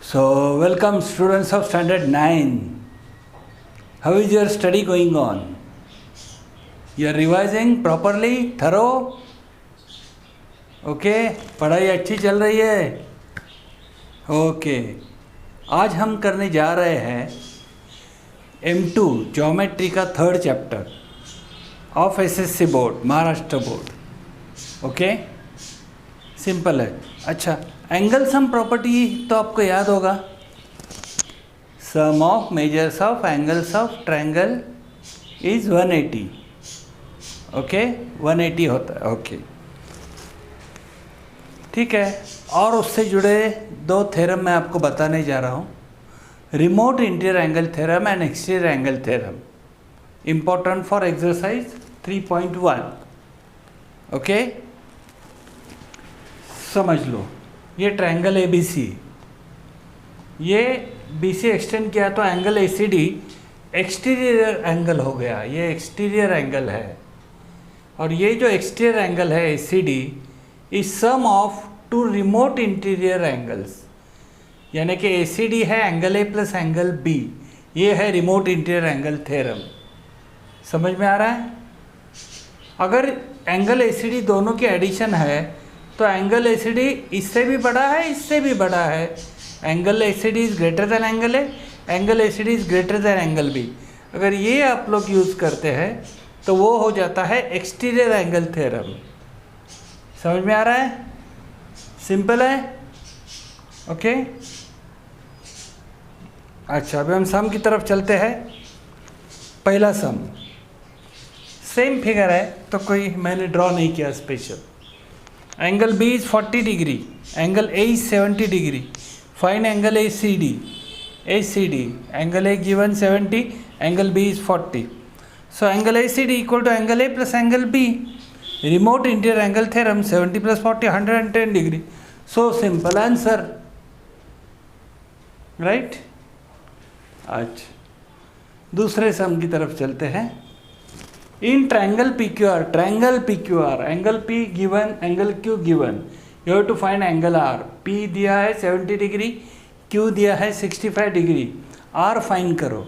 So, welcome students of standard 9. How is your study going on? You are revising properly, thorough? Okay, पढ़ाई अच्छी चल रही है? Okay, आज हम करने जा रहे हैं M2 ज्योमेट्री का third chapter of SSC board, Maharashtra board. Okay, simple है. अच्छा, एंगल सम प्रॉपर्टी तो आपको याद होगा. Sum of measures of angles of triangle is 180. Okay, 180 होता है. ओके, ठीक है. और उससे जुड़े दो थ्योरम मैं आपको बताने जा रहा हूँ. Remote interior angle theorem and exterior angle theorem, important for exercise 3.1. Okay, समझ लो. ये ट्रायंगल ABC, ये BC एक्सटेंड किया तो एंगल ACD एक्सटीरियर एंगल हो गया. ये एक्सटीरियर एंगल है. और ये जो एक्सटीरियर एंगल है ACD is sum of two remote interior angles. यानी कि ACD है angle A plus angle B. ये है रिमोट इंटीरियर एंगल थ्योरम. समझ में आ रहा है? अगर एंगल ACD दोनों की एडिशन है तो एंगल ACD इससे भी बड़ा है, इससे भी बड़ा है. Angle ACD is greater than angle A, angle ACD is greater than angle B. अगर ये आप लोग यूज़ करते हैं तो वो हो जाता है एक्सटीरियर एंगल थ्योरम. समझ में आ रहा है? सिंपल है. ओके, अच्छा, अभी हम सम की तरफ चलते हैं. पहला सम सेम फिगर है तो कोई मैंने ड्रॉ नहीं किया special. Angle B is 40 degree, angle A is 70 degree. Find angle ACD. Angle A given 70, angle B is 40. So angle ACD equal to angle A plus angle B. Remote interior angle theorem 70 plus 40 110 degree. So simple answer, right. अच्छा, दूसरे सम की तरफ चलते हैं. In triangle PQR, angle P given, angle Q given, you have to find angle R. P दिया है 70 degree, Q दिया है 65 डिग्री. R फाइंड करो.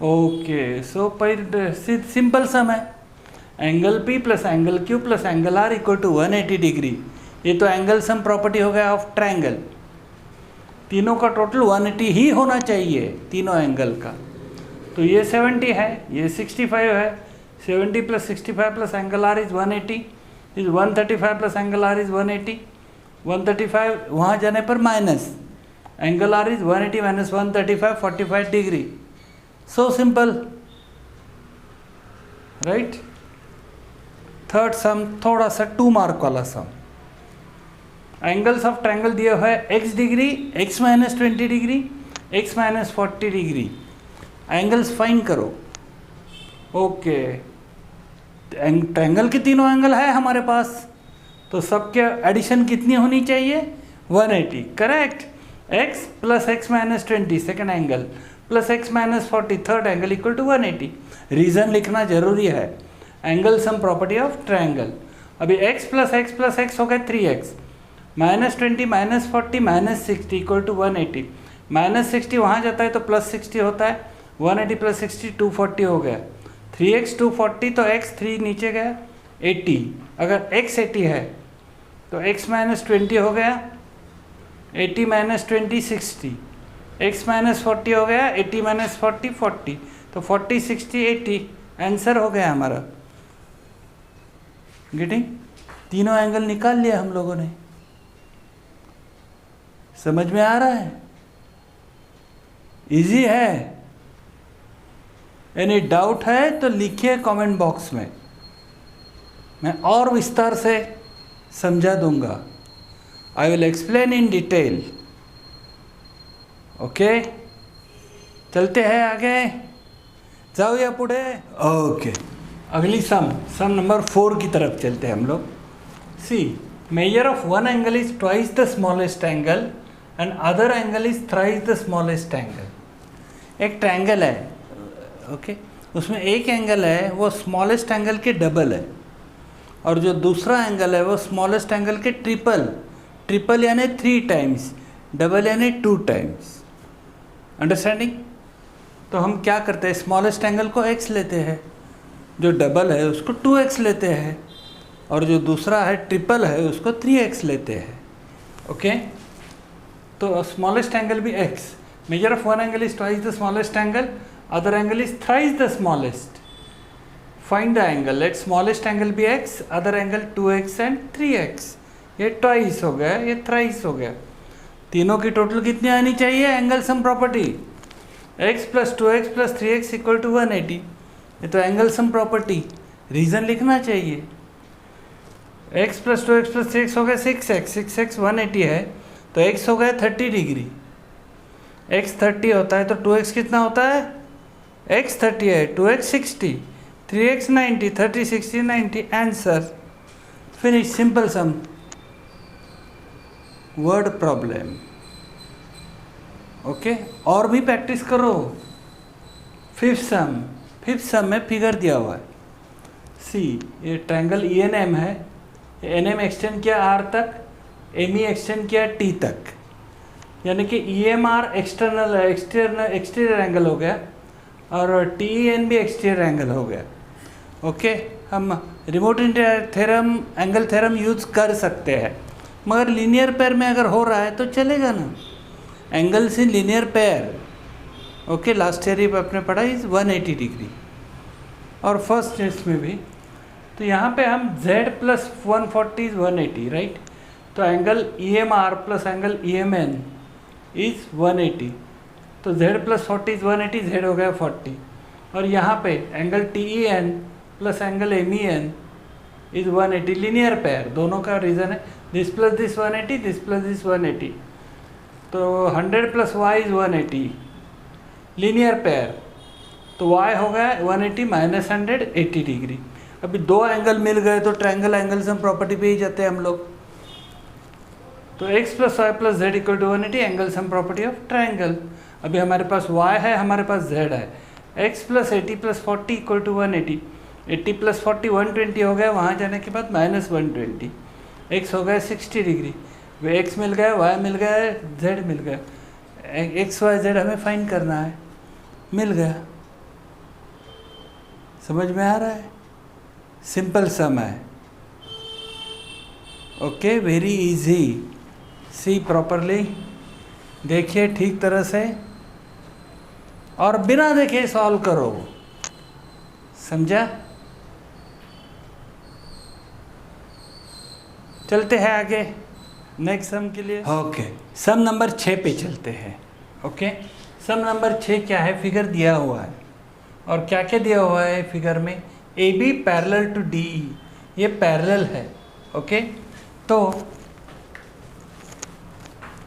ओके, सो पर सिंपल सम है. Angle P plus angle Q plus angle R equal to 180 degree. ये तो angle sum property हो गया ऑफ ट्रायंगल. तीनों का टोटल 180 ही होना चाहिए, तीनों एंगल का. तो ये 70 है, ये 65 है. 70 plus 65 plus angle R is 180 is 135 plus angle R is 180. 135 वहाँ जाने पर minus, angle R is 180 minus 135 45 degree. So simple, right. Third sum थोड़ा सा 2 मार्क वाला सम. एंगल्स ऑफ ट्रायंगल दिया हुआ है x degree, x minus 20 degree, x minus 40 degree. Angles find करो. ओके, ट्रायंगल के तीनों एंगल है हमारे पास, तो सबके एडिशन कितनी होनी चाहिए? 180. Correct. x plus x minus 20 second angle plus x minus 40 third angle equal to 180. Reason लिखना जरूरी है. Angle sum property of triangle. अभी x प्लस x हो गए 3x, minus 20 minus 40 minus 60 equal to 180. Minus 60 वहाँ जाता है तो प्लस 60 होता है. 180 प्लस 60 240 हो गया. 3x 240 तो x 3 नीचे गया 80. अगर x 80 है तो x माइनस 20 हो गया 80 माइनस 20 60. x माइनस 40 हो गया 80 माइनस 40 40. तो 40 60 80 आंसर हो गया हमारा. गेटिंग? तीनों एंगल निकाल लिया हम लोगों ने. समझ में आ रहा है? इजी है. एनी डाउट है तो लिखिए कमेंट बॉक्स में, मैं और विस्तार से समझा दूंगा. I will explain in detail. Okay, चलते हैं आगे. जाओ या पुढे. ओके, अगली सम नंबर 4 की तरफ चलते हैं हम लोग. See, measure of one angle is twice the smallest angle and other angle is thrice the smallest angle. एक ट्रायंगल है, ओके, उसमें एक एंगल है वो स्मॉलेस्ट एंगल के डबल है, और जो दूसरा एंगल है वो स्मॉलेस्ट एंगल के ट्रिपल यानी 3 टाइम्स. डबल यानी 2 टाइम्स, अंडरस्टैंडिंग। तो हम क्या करते हैं, स्मॉलेस्ट एंगल को x लेते हैं, जो डबल है उसको 2x लेते हैं, और जो दूसरा है ट्रिपल है उसको 3x लेते हैं। ओके, तो स्मॉलेस्ट एंगल भी x, measure of one angle is twice the smallest angle, other angle is thrice the smallest, find the angle, let smallest angle भी x, other angle 2x and 3x। ये twice हो गया, ये thrice हो गया, तीनों की टोटल कितनी आनी चाहिए, angle sum property, x plus 2x plus 3x equal to 180। ये तो एंगल सम प्रॉपर्टी, रीजन लिखना चाहिए। x plus 2x plus 3x हो गया 6x, 6x 180 है, तो x हो गया 30 डिग्री, x 30 होता है तो 2x कितना होता है, x 30 है, 2x 60, 3x 90, 30 60 90, answer finish, simple सम, वर्ड प्रॉब्लम। ओके, और भी प्रैक्टिस करो। फिफ्थ सम में फिगर दिया हुआ है, सी ये ट्रायंगल ENM है, NM एक्सटेंड किया R तक, ME एक्सटेंड किया T तक, यानी कि EMR एक्सटीरियर एंगल हो गया और TEN भी एक्सटीरियर एंगल हो गया। ओके, हम remote theorem, angle theorem use कर सकते हैं, मगर लीनियर पेयर में अगर हो रहा है तो चलेगा ना, angles in linear pair. Okay, last year ही आपने पढ़ा इज 180 डिग्री, और फर्स्ट टेस्ट में भी। तो यहाँ पे हम z प्लस 140 इज 180, राइट। तो angle EMR plus angle EMN is 180, तो z प्लस 40 इज 180, z हो गया 40, और यहाँ पे angle TEN plus angle MEN is 180, linear pair, दोनों का रीज़न है, this plus this 180, this plus this 180, तो 100 plus y is 180, linear pair, तो y हो गया 180 माइनस 100 80 डिग्री। अभी दो एंगल मिल गए तो ट्रायंगल एंगल सम प्रॉपर्टी पे ही जाते हैं हम लोग। तो x plus Y plus Z equal to 180, angle sum property of triangle. अभी हमारे पास y है, हमारे पास z है, x plus 80 plus 40 equal to 180, 80 plus 40 120 हो गया, वहाँ जाने के बाद माइनस 120, x हो गया 60 डिग्री, वे x मिल गया, y मिल गया, z मिल गया, x y z हमें फाइंड करना है, मिल गया। समझ में आ रहा है, सिंपल सम है। Okay, very easy, see properly, देखिए ठीक तरह से, और बिना देखे सॉल्व करो, समझा। चलते हैं आगे नेक्स्ट सम के लिए। ओके, सम नंबर 6 पे चलते हैं। ओके, सम नंबर 6 क्या है, फिगर दिया हुआ है, और क्या क्या दिया हुआ है फिगर में, AB पैरेलल टू DE, ये पैरेलल है। ओके, तो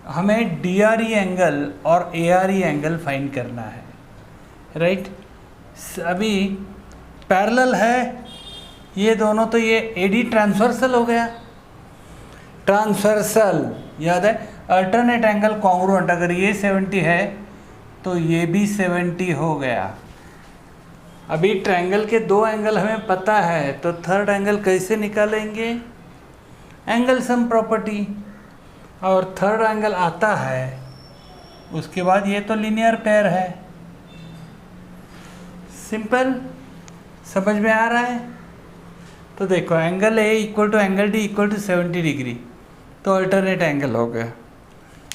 हमें DRE एंगल और ARE एंगल फाइंड करना है, राइट। अभी पैरेलल है ये दोनों, तो ये AD ट्रांसवर्सल हो गया, ट्रांसवर्सल याद है, अल्टरनेट एंगल कॉन्ग्रुएंट, अगर ये 70 है तो ये भी 70 हो गया। अभी ट्रायंगल के दो एंगल हमें पता है, तो थर्ड एंगल कैसे निकालेंगे, एंगल सम प्रॉपर्टी, और थर्ड एंगल आता है, उसके बाद ये तो लीनियर पेयर है, सिंपल, समझ में आ रहा है। तो देखो angle A equal to angle D equal to 70 degree, तो अल्टरनेट एंगल हो गया।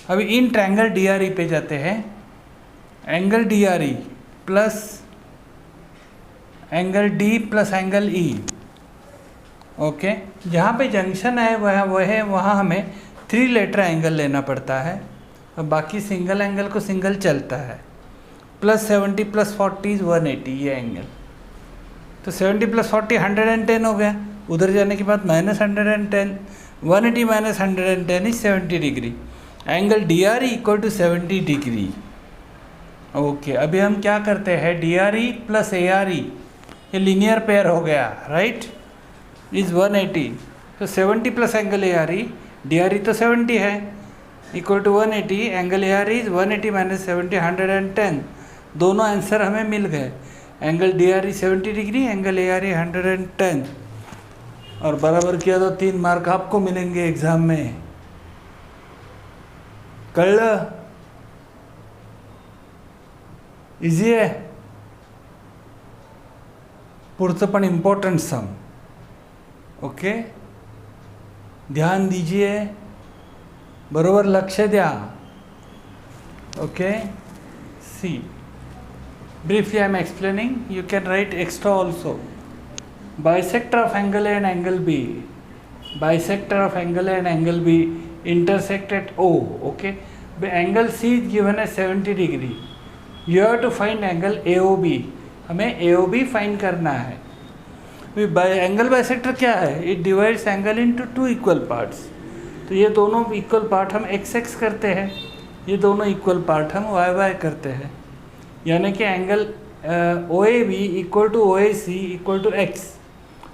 अभी इन ट्रायंगल DRE पे जाते हैं, angle DRE plus angle D plus angle E। Okay, जहाँ पे जंक्शन है वहाँ हमें 3 लेटर एंगल लेना पड़ता है, और बाकी सिंगल एंगल को सिंगल चलता है। प्लस 70 प्लस 40 इज 180, ये एंगल, तो 70 प्लस 40 110 हो गया, उधर जाने के बाद minus 110, 180 minus 110 is 70 degree, angle DRE equal to 70 degree. Okay, अभी हम क्या करते हैं, DRE प्लस ARE, ये लीनियर पेयर हो गया, राइट, इज 180, तो 70 प्लस एंगल ARE, DRE तो 70 है, equal to 180, angle ARE is 180 minus 70 110, दोनों आंसर हमें मिल गए, angle DRE 70 degree, angle ARE 110, और बराबर किया तो 3 मार्क आपको मिलेंगे एग्जाम में। कळलं? इझी आहे. पुढचं पण इम्पॉर्टंट सम. ओके, ध्यान दीजिए, बरोबर लक्ष द्या. Okay, see, briefly I am explaining, you can write extra also. Bisector of angle A and angle B, bisector of angle A and angle B intersect at O. Okay, the angle C is given as 70 degree. You have to find angle AOB. हमें AOB find करना है. Angle bisector क्या है? It divides angle into two equal parts. तो ये दोनों equal part हम X X करते हैं, ये दोनों इक्वल पार्ट हम वाई वाई करते हैं. यानी कि angle O A B equal to O A C equal to x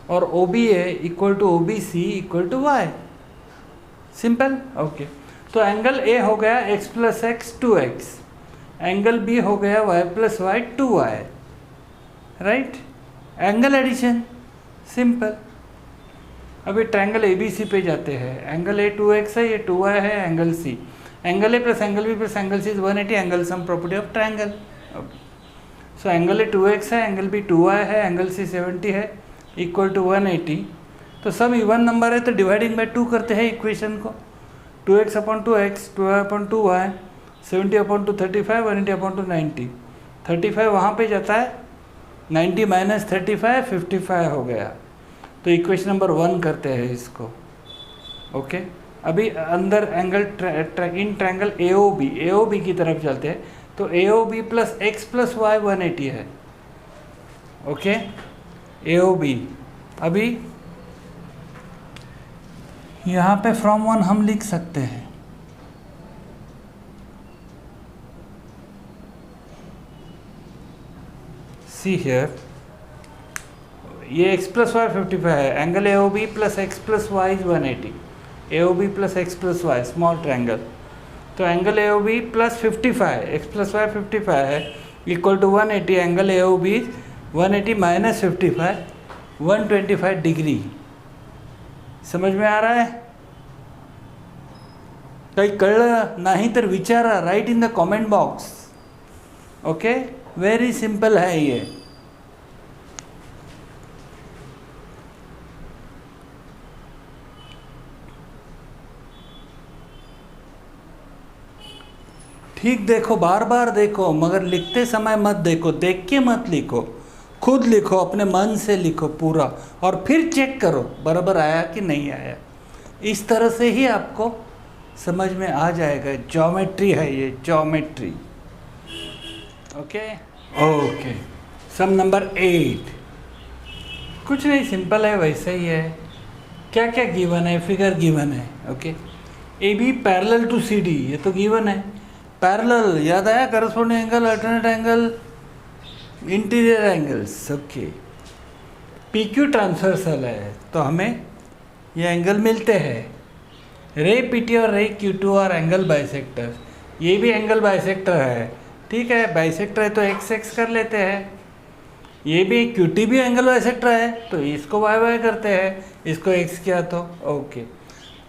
और O B A equal to O B C equal to Y. Simple. Okay, तो एंगल ए हो गया x plus x two x, angle B हो गया y plus y two y. Right, angle addition simple. अभी triangle A B C पे जाते हैं. Angle A 2x है, ये 2y है. Angle C, angle A plus angle B plus angle C is 180. Angle sum property of triangle. So angle A 2x है, angle B 2y है, angle सी 70 है, equal to 180. तो सब इवन नंबर है तो डिवाइडिंग बाई 2 करते हैं इक्वेशन को. 2x upon 2x, 2y upon 2y, 70 upon 2 35, 180 upon 2 90. 35 वहाँ पे जाता है, 90 माइनस 35 55 हो गया. तो इक्वेशन नंबर 1 करते हैं इसको. ओके, अभी अंदर angle in triangle A O B की तरफ चलते हैं. तो A O B plus x plus Y 180 है. Okay, A O B. अभी यहाँ पे फ्रॉम 1 हम लिख सकते हैं. सी हियर, ये x प्लस वाई 55 है. Angle A O B plus x plus Y is 180. A O B plus x plus Y, small triangle. तो angle A O B plus 55, x plus Y 55 है, equal to 180. Angle A O B 180 minus 55, 125 degree. समझ में आ रहा है? काही कळलं नाही तर विचारा, right in the comment box. Okay, very simple है ये. ठीक देखो, बार बार देखो, मगर लिखते समय मत देखो, देख के मत लिखो, खुद लिखो, अपने मन से लिखो पूरा, और फिर चेक करो बराबर आया कि नहीं आया. इस तरह से ही आपको समझ में आ जाएगा. ज्योमेट्री है ये, ज्योमेट्री. ओके ओके, सम नंबर 8. कुछ नहीं, सिंपल है, वैसे ही है. क्या क्या गिवन है? फिगर गिवन है. Okay, A B parallel to C D, ये तो गिवन है. पैरेलल याद आया, corresponding angle, alternate angle, interior angles सबके. पी क्यू ट्रांसवर्सल है, तो हमें ये एंगल मिलते हैं. रे पी टी और रे क्यू टू और एंगल बाइसेक्टर. ये भी एंगल बाइसेक्टर है. ठीक है, बाइसेक्टर है तो एक्स एक्स कर लेते हैं. ये भी क्यू टी भी एंगल बाइसेक्टर है, तो इसको वाई वाई करते हैं, इसको एक्स किया तो ओके.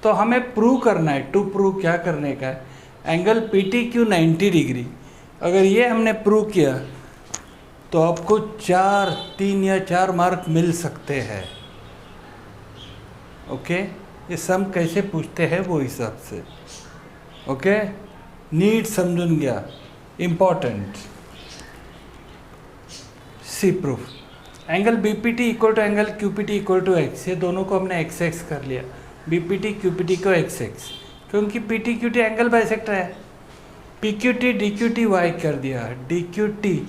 तो हमें प्रूव करना है. टू प्रूव क्या करने का है? Angle P T Q 90 degree. अगर ये हमने प्रूव किया तो आपको 3 या 4 मार्क मिल सकते हैं. ओके, ये सम कैसे पूछते हैं वो हिसाब से. ओके, नीट समझून घ्या, important. See proof. Angle B P T equal to angle Q P T equal to X, ये दोनों को हमने एक्स एक्स कर लिया. B P T Q P T को एक्स एक्स, क्योंकि P T Q T angle bisector है. P Q T D Q T Y कर दिया, D Q T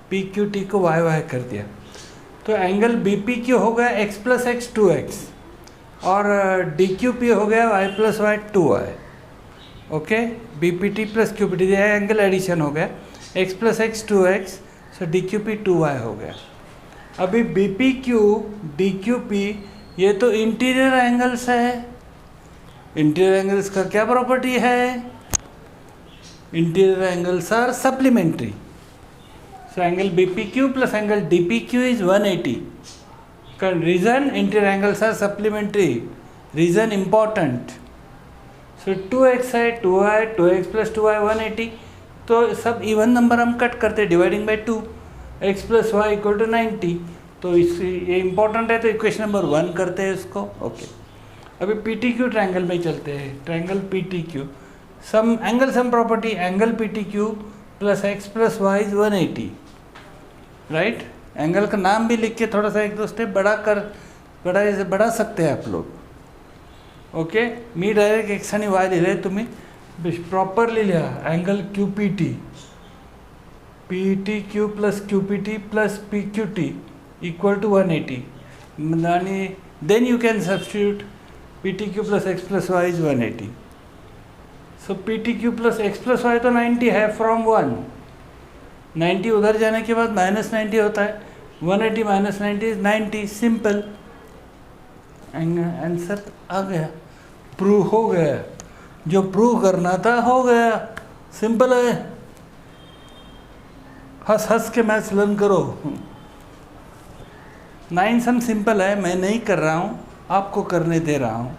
P Q T को वाई वाई कर दिया. तो एंगल बी पी क्यू हो गया एक्स प्लस एक्स 2x और डी क्यू पी हो गया y plus y 2y. Okay, B P T plus Q P T, angle addition हो गया. X plus x 2x, so D Q P 2y हो गया. अभी B P Q D Q P, ये तो interior angles है. Interior angles का क्या प्रॉपर्टी है? Interior angles are supplementary. So angle B P Q plus angle D P Q is 180. Reason, interior angles are supplementary. Reason important. So 2x है 2y 2x plus 2y 180, तो सब even number हम cut करते हैं dividing by 2, x plus y equal to 90। तो इस ये important है तो इक्वेशन नंबर 1 करते हैं इसको। ओके, अभी पी टी क्यू ट्रायंगल में चलते हैं। Triangle P T Q, sum angle sum property, angle P T Q plus x plus Y is 180, right. Angle का नाम भी लिख के थोड़ा सा एक दो स्टेप बढ़ा सकते हैं आप लोग। ओके, मी डायरेक्ट एक्स आणि वाय लिहिले, तुम्ही प्रॉपरली लिहा angle Q P T Q plus Q P T plus P Q T equal to 180, आणि then you can substitute P T Q plus x plus Y is 180। So P T Q plus x plus y तो 90 है from 1, 90 उधर जाने के बाद minus 90 होता है, 180 minus 90 is 90, simple. Answer आ गया, प्रूव हो गया, जो प्रूव करना था हो गया, सिंपल है। हंस हंस के मैथ्स लर्न करो। 9 सम सिंपल है, मैं नहीं कर रहा हूँ, आपको करने दे रहा हूँ।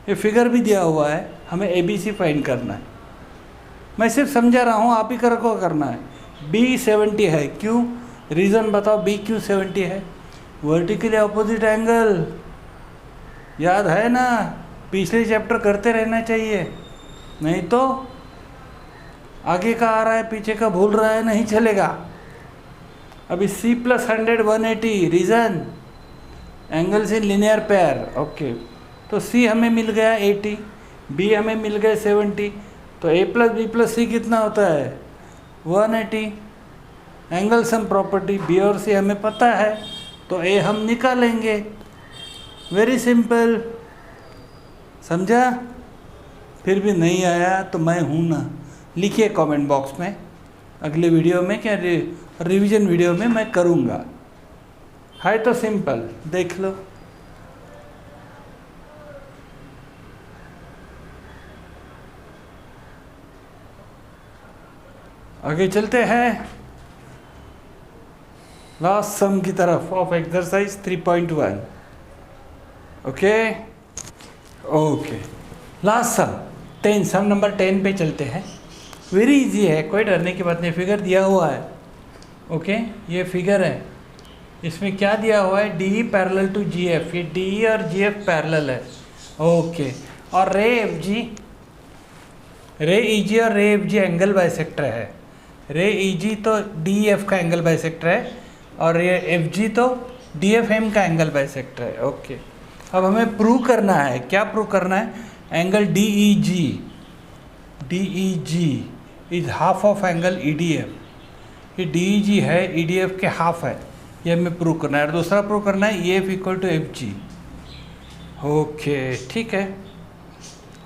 ये फिगर भी दिया हुआ है, हमें ABC फाइंड करना है। मैं सिर्फ समझा रहा हूँ, आप ही को करना है। B 70 है, क्यों? रीज़न बताओ, B क्यों 70 है? वर्टिकली अपोजिट एंगल, याद है ना? पिछले चैप्टर करते रहना चाहिए, नहीं तो आगे का आ रहा है पीछे का भूल रहा है, नहीं चलेगा। अभी C plus 100 180, reason angles in linear pair. Okay, तो C हमें मिल गया 80, B हमें मिल गया 70, तो A plus B plus C कितना होता है? 180। एंगल सम प्रॉपर्टी B और C हमें पता है, तो A हम निकालेंगे। वेरी सिंपल, समझा? फिर भी नहीं आया तो मैं हूँ ना, लिखिए कमेंट बॉक्स में। अगले वीडियो में क्या रिवीजन वीडियो में मैं करूँगा। है तो सिंपल, देख लो। आगे चलते हैं लास्ट सम की तरफ of exercise 3.1। Okay okay, last sum 10, sum number 10 पे चलते हैं। वेरी इजी है, कोई डरने की बात नहीं। फिगर दिया हुआ है। ओके, ये फिगर है, इसमें क्या दिया हुआ है? D parallel to G F, ये डी और जी एफ पैरेलल है। ओके, और रे एफ जी, रे ई जी और रे एफ जी एंगल बाइसेक्टर है। रे ई जी तो डी एफ का एंगल बाइसेक्टर है, और ये एफ जी तो डी एफ एम का एंगल बाइसेक्टर है। ओके, अब हमें प्रूव करना है, क्या प्रूव करना है? Angle D E G is half of angle E D F. ये डी ई जी है, ई डी एफ के हाफ है, ये हमें प्रूव करना है। और दूसरा प्रूव करना है E F equal to F G. Okay, ठीक है।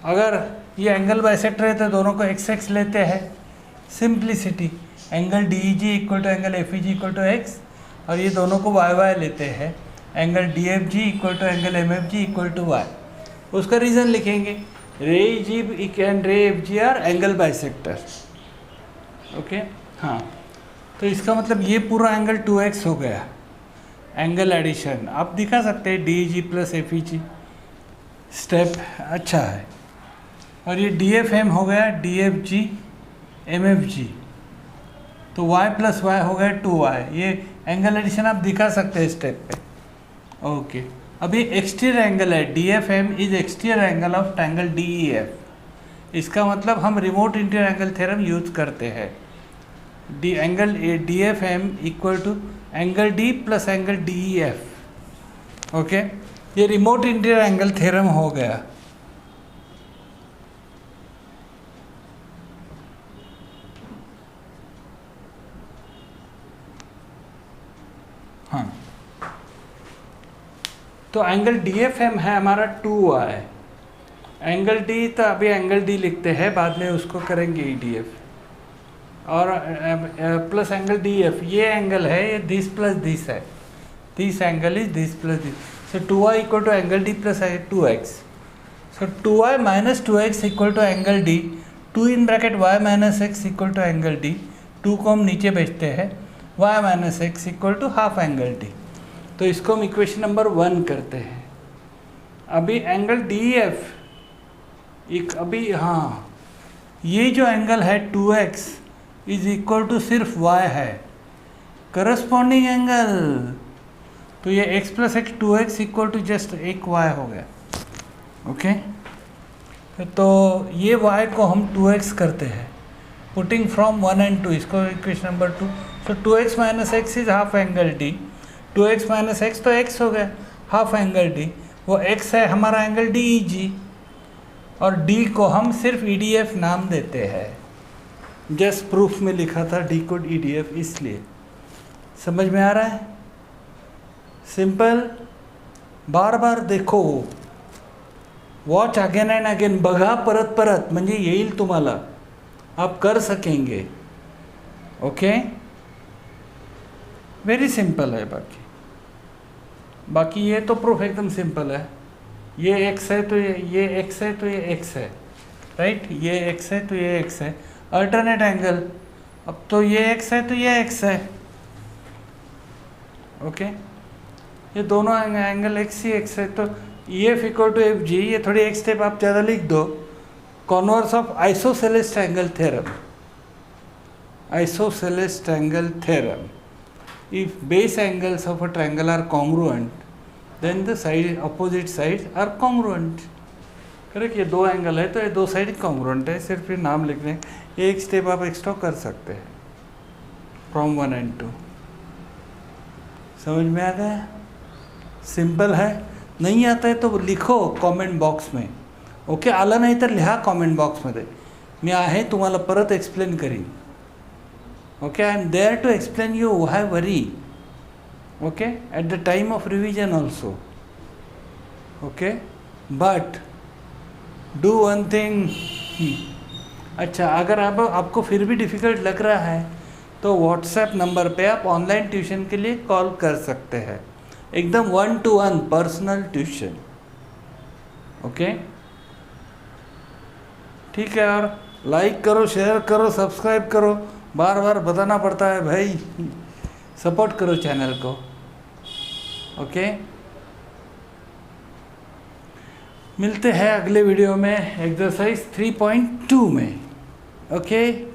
अगर ये एंगल बाइसेक्टर है तो दोनों को एक्स एक्स लेते हैं, simplicity. Angle D E G equal to angle F E G equal to x, और ये दोनों को वाई वाई लेते हैं। Angle D F G equal to angle M F G equal to y. उसका reason लिखेंगे, ray E G and ray F G are angle bisector. Okay, हाँ, तो इसका मतलब ये पूरा एंगल 2x हो गया। एंगल एडिशन आप दिखा सकते हैं, D E G plus F E G, step अच्छा है। और ये डी एफ एम हो गया D F G M F G, तो y प्लस वाई हो गया 2y। ये एंगल एडिशन आप दिखा सकते हैं स्टेप पे। ओके, अभी एक्सटीरियर एंगल है, D F M is exterior angle of triangle D E F. इसका मतलब हम remote interior angle theorem use करते हैं। Angle D F M equal to angle D plus angle D E F. Okay, ये remote interior angle theorem हो गया। हाँ, तो एंगल डी एफ एम है हमारा 2y। एंगल डी तो अभी एंगल डी लिखते हैं, बाद में उसको करेंगे ई डी एफ। और प्लस एंगल डी एफ, ये एंगल है, ये दिस प्लस दिस है, this angle is this plus this. So 2y equal to angle D plus 2x। So 2y minus 2x equal to angle D, 2 in bracket y minus x equal to angle D. 2 को हम नीचे भेजते हैं, y minus x equal to half angle D. तो इसको हम equation number 1 करते हैं। अभी एंगल डी एफ एक अभी हाँ, ये जो एंगल है 2x इज इक्वल टू सिर्फ y है, करस्पॉन्डिंग एंगल, तो ये x plus x 2x equal to just एक y हो गया। ओके तो ये y को हम 2x करते हैं, पुटिंग फ्रॉम 1 and 2, इसको इक्वेशन नंबर 2। तो 2x minus x is half angle d, 2x minus x तो x हो गया, हाफ एंगल d, वो x है हमारा एंगल DEG, और d को हम सिर्फ EDF नाम देते हैं। जस्ट प्रूफ में लिखा था d को EDF, इसलिए। समझ में आ रहा है? सिंपल, बार बार देखो, वॉच अगेन एंड अगेन, बघा परत परत, म्हणजे येईल तुम्हाला, आप कर सकेंगे। ओके, वेरी सिंपल है। बाकी ये तो प्रूफ एकदम सिंपल है। ये x है तो ये x है तो ये x है, राइट, ये x है तो ये x है, अल्टरनेट एंगल, अब तो ये x है तो ये x है। ओके, ये दोनों एंगल x ही x है, तो EF equal to F G, ये थोड़ी एक स्टेप आप ज़्यादा लिख दो, converse of isosceles triangle theorem, isosceles triangle theorem, if base angles of a triangle are congruent then the side opposite sides are congruent। Correct, ये दो एंगल है तो ये दो साइड कॉन्ग्रुएंट है, सिर्फ ये नाम लिख लें, एक स्टेप आप एक्स्ट्रा कर सकते हैं फ्रॉम 1 and 2। समझ में आ गया? सिंपल है। नहीं आता है तो लिखो कॉमेंट बॉक्स में, ओके, आलं नाही तर लिहा कॉमेंट बॉक्समध्ये, मी आहे तुम्हाला परत एक्सप्लेन करीन। Okay, I am there to explain you, why worry? Okay, at the time of revision also. Okay, but do one thing। अच्छा, अगर आपको फिर भी डिफ़िकल्ट लग रहा है तो व्हाट्सएप नंबर पे आप ऑनलाइन ट्यूशन के लिए कॉल कर सकते हैं, एकदम 1-to-1 पर्सनल ट्यूशन। ओके, ठीक है, और लाइक करो, शेयर करो, सब्सक्राइब करो, बार बार बताना पड़ता है भाई, सपोर्ट करो चैनल को। ओके, मिलते हैं अगले वीडियो में एक्सरसाइज 3.2 में। ओके।